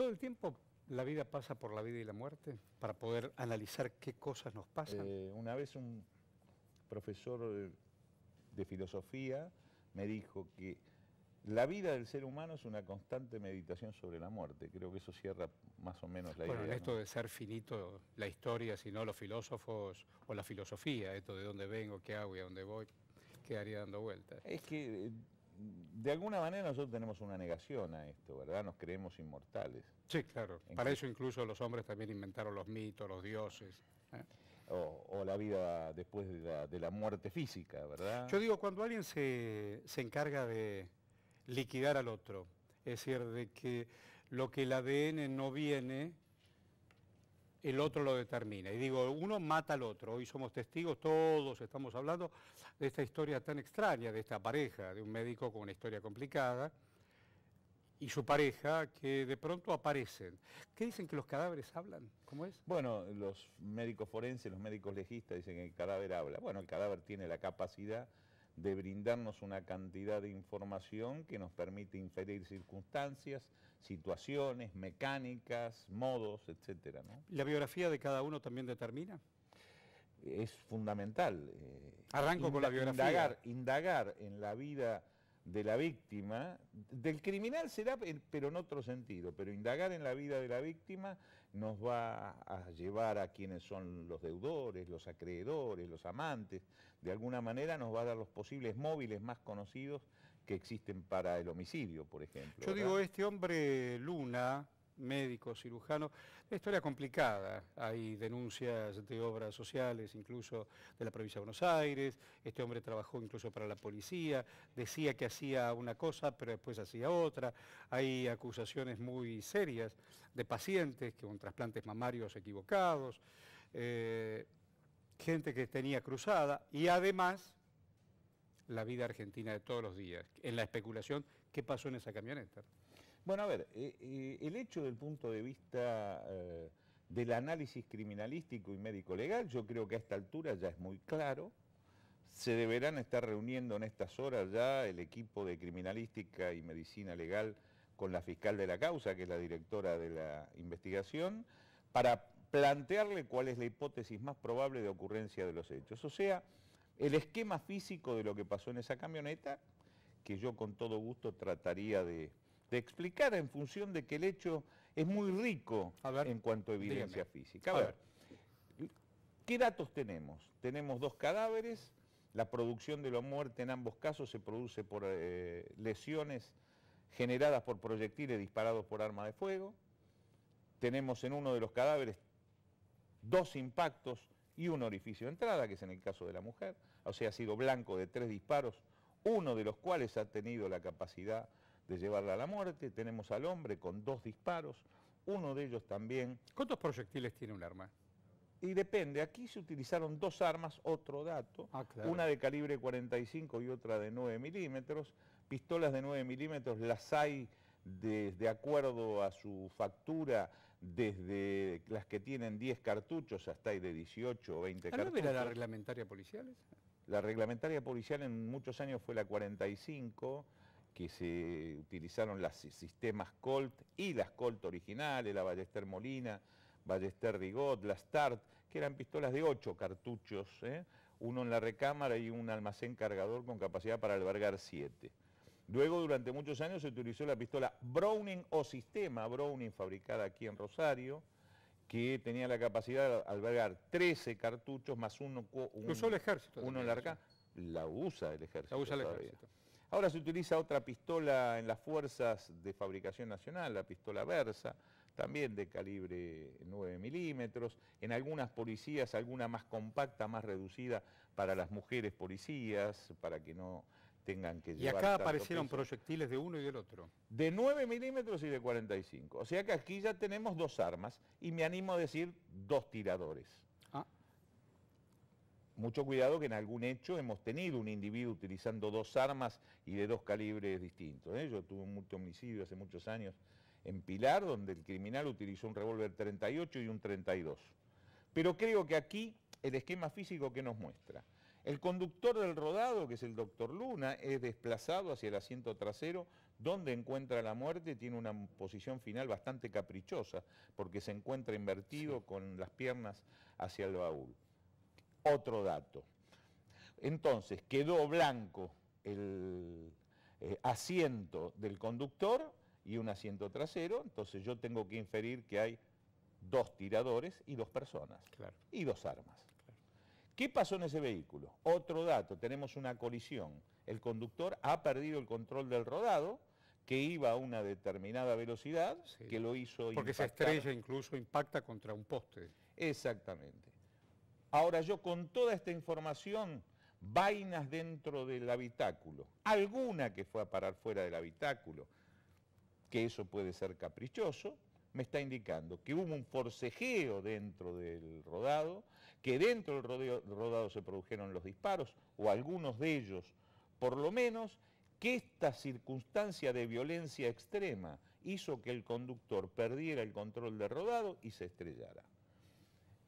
todo el tiempo la vida pasa por la vida y la muerte para poder analizar qué cosas nos pasan? Una vez un profesor de filosofía me dijo que la vida del ser humano es una constante meditación sobre la muerte. Creo que eso cierra más o menos la idea. Bueno, en esto ¿no? de ser finito, la historia, sino los filósofos, o la filosofía, esto de dónde vengo, qué hago y a dónde voy, quedaría dando vueltas. Es que de alguna manera nosotros tenemos una negación a esto, ¿verdad? Nos creemos inmortales. Sí, claro. Para eso incluso los hombres también inventaron los mitos, los dioses. O la vida después de la muerte física, ¿verdad? Yo digo, cuando alguien se encarga de liquidar al otro, es decir, de que lo que el ADN no viene, el otro lo determina. Y digo, uno mata al otro. Hoy somos testigos, todos estamos hablando de esta historia tan extraña, de esta pareja, de un médico con una historia complicada, y su pareja que de pronto aparecen. ¿Qué dicen, que los cadáveres hablan? ¿Cómo es? Bueno, los médicos forenses, los médicos legistas dicen que el cadáver habla. Bueno, el cadáver tiene la capacidad de brindarnos una cantidad de información que nos permite inferir circunstancias, situaciones, mecánicas, modos, etcétera, ¿no? ¿La biografía de cada uno también determina? Es fundamental. Arranco con la biografía. Indagar en la vida de la víctima, del criminal será, pero en otro sentido, pero indagar en la vida de la víctima nos va a llevar a quienes son los deudores, los acreedores, los amantes, de alguna manera nos va a dar los posibles móviles más conocidos que existen para el homicidio, por ejemplo. Yo digo, este hombre Luna, médico, cirujano, una historia complicada. Hay denuncias de obras sociales, incluso de la provincia de Buenos Aires. Este hombre trabajó incluso para la policía, decía que hacía una cosa, pero después hacía otra. Hay acusaciones muy serias de pacientes que con trasplantes mamarios equivocados, gente que tenía cruzada, y además la vida argentina de todos los días, en la especulación, ¿qué pasó en esa camioneta? Bueno, a ver, el hecho del punto de vista del análisis criminalístico y médico-legal, yo creo que a esta altura ya es muy claro. Se deberán estar reuniendo en estas horas ya el equipo de criminalística y medicina legal con la fiscal de la causa, que es la directora de la investigación, para plantearle cuál es la hipótesis más probable de ocurrencia de los hechos. O sea, el esquema físico de lo que pasó en esa camioneta, que yo con todo gusto trataría de explicar en función de que el hecho es muy rico en cuanto a evidencia física. A ver, ¿qué datos tenemos? Tenemos 2 cadáveres, la producción de la muerte en ambos casos se produce por lesiones generadas por proyectiles disparados por arma de fuego. Tenemos en uno de los cadáveres 2 impactos y un orificio de entrada, que es en el caso de la mujer, o sea, ha sido blanco de 3 disparos, uno de los cuales ha tenido la capacidad de llevarla a la muerte. Tenemos al hombre con 2 disparos, uno de ellos también. ¿Cuántos proyectiles tiene un arma? Y depende, aquí se utilizaron 2 armas, otro dato, claro. Una de calibre 45 y otra de 9 milímetros. Pistolas de 9 milímetros las hay de acuerdo a su factura, desde las que tienen 10 cartuchos hasta hay de 18 o 20 cartuchos. ¿No era la reglamentaria policial? La reglamentaria policial en muchos años fue la 45, que se utilizaron los sistemas Colt y las Colt originales, la Ballester Molina, Ballester Rigot, la Start, que eran pistolas de 8 cartuchos, uno en la recámara y un almacén cargador con capacidad para albergar 7. Luego, durante muchos años, se utilizó la pistola Browning o sistema Browning, fabricada aquí en Rosario, que tenía la capacidad de albergar 13 cartuchos más uno. ¿Usó el ejército? Uno en la recámara. La usa el ejército. La usa el ejército. Ahora se utiliza otra pistola en las fuerzas de fabricación nacional, la pistola Versa, también de calibre 9 milímetros. En algunas policías, alguna más compacta, más reducida para las mujeres policías, para que no tengan que llevar. Y acá aparecieron proyectiles de uno y del otro. De 9 milímetros y de 45. O sea que aquí ya tenemos 2 armas y me animo a decir 2 tiradores. Mucho cuidado que en algún hecho hemos tenido un individuo utilizando 2 armas y de 2 calibres distintos. Yo tuve un multihomicidio hace muchos años en Pilar, donde el criminal utilizó un revólver 38 y un 32. Pero creo que aquí el esquema físico que nos muestra. El conductor del rodado, que es el doctor Luna, es desplazado hacia el asiento trasero donde encuentra la muerte tiene una posición final bastante caprichosa, porque se encuentra invertido con las piernas hacia el baúl. Otro dato. Entonces, quedó blanco el asiento del conductor y un asiento trasero, entonces yo tengo que inferir que hay 2 tiradores y 2 personas, Claro. y 2 armas. Claro. ¿Qué pasó en ese vehículo? Otro dato, tenemos una colisión. El conductor ha perdido el control del rodado, que iba a una determinada velocidad, Sí. que lo hizo Porque se impactar. estrella, incluso impacta contra un poste. Exactamente. Ahora yo con toda esta información, vainas dentro del habitáculo, alguna que fue a parar fuera del habitáculo, que eso puede ser caprichoso, me está indicando que hubo un forcejeo dentro del rodado, que dentro del rodado se produjeron los disparos, o algunos de ellos, por lo menos, que esta circunstancia de violencia extrema hizo que el conductor perdiera el control del rodado y se estrellara.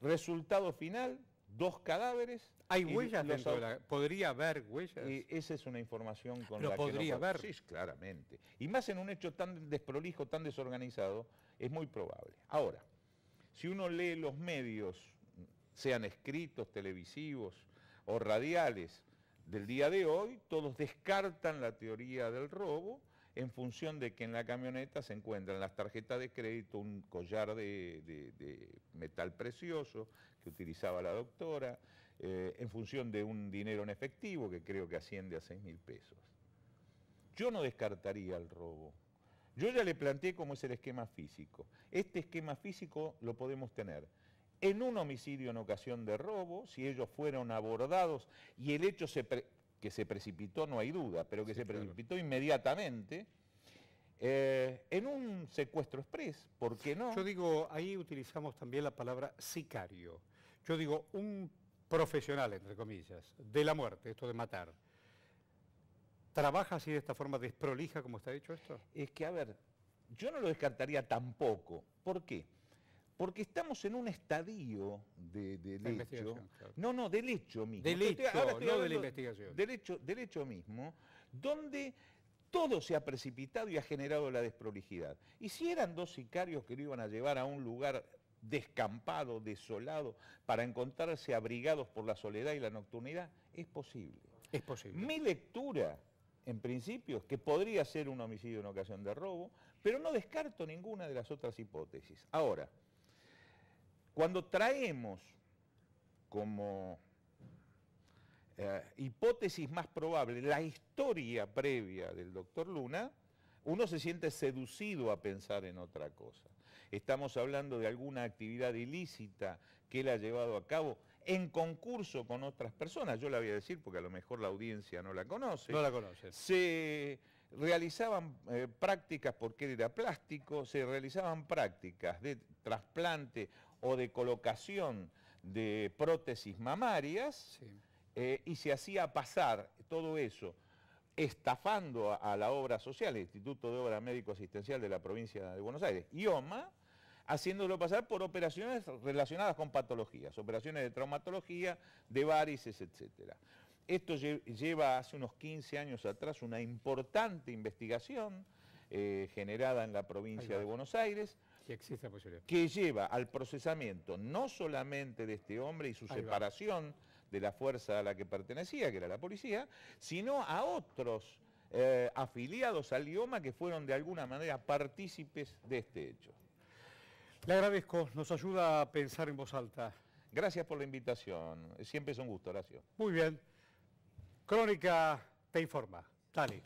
Resultado final, 2 cadáveres. ¿Hay huellas dentro de la...? ¿Podría haber huellas? Esa es una información con Pero la podría que no... haber. Sí, claramente. Y más en un hecho tan desprolijo, tan desorganizado, es muy probable. Ahora, si uno lee los medios, sean escritos, televisivos o radiales del día de hoy, todos descartan la teoría del robo en función de que en la camioneta se encuentran las tarjetas de crédito, un collar de metal precioso que utilizaba la doctora, en función de un dinero en efectivo que creo que asciende a 6.000 pesos. Yo no descartaría el robo. Yo ya le planteé cómo es el esquema físico. Este esquema físico lo podemos tener en un homicidio en ocasión de robo, si ellos fueron abordados y el hecho que se precipitó, no hay duda, pero que Sí, se claro. precipitó inmediatamente, en un secuestro express, ¿por qué no? Yo digo, ahí utilizamos también la palabra sicario. Yo digo, un profesional, entre comillas, de la muerte, esto de matar, ¿trabaja así de esta forma desprolija como está dicho esto? Es que, a ver, yo no lo descartaría tampoco. ¿Por qué? Porque estamos en un estadio del La hecho. investigación, claro. No, del hecho mismo. Del Estoy- hecho, ahora estoy no de la hablando investigación. Del hecho mismo, donde todo se ha precipitado y ha generado la desprolijidad. Y si eran 2 sicarios que lo iban a llevar a un lugar descampado, desolado, para encontrarse abrigados por la soledad y la nocturnidad, es posible. Es posible. Mi lectura, en principio, es que podría ser un homicidio en ocasión de robo, pero no descarto ninguna de las otras hipótesis. Ahora, cuando traemos como hipótesis más probable la historia previa del doctor Luna, uno se siente seducido a pensar en otra cosa. Estamos hablando de alguna actividad ilícita que él ha llevado a cabo en concurso con otras personas. Yo la voy a decir porque a lo mejor la audiencia no la conoce. No la conoces. Se realizaban prácticas, porque él era plástico, se realizaban prácticas de trasplante o de colocación de prótesis mamarias, Sí. y se hacía pasar todo eso estafando a la obra social, el Instituto de Obra Médico Asistencial de la provincia de Buenos Aires, IOMA, haciéndolo pasar por operaciones relacionadas con patologías, operaciones de traumatología, de varices, etc. Esto lleva hace unos 15 años atrás una importante investigación generada en la provincia de Buenos Aires, Y existe la posibilidad. que lleva al procesamiento no solamente de este hombre y su Ahí va. separación de la fuerza a la que pertenecía, que era la policía, sino a otros afiliados al IOMA que fueron de alguna manera partícipes de este hecho. Le agradezco, nos ayuda a pensar en voz alta. Gracias por la invitación, siempre es un gusto, Horacio. Muy bien. Crónica te informa. Dale.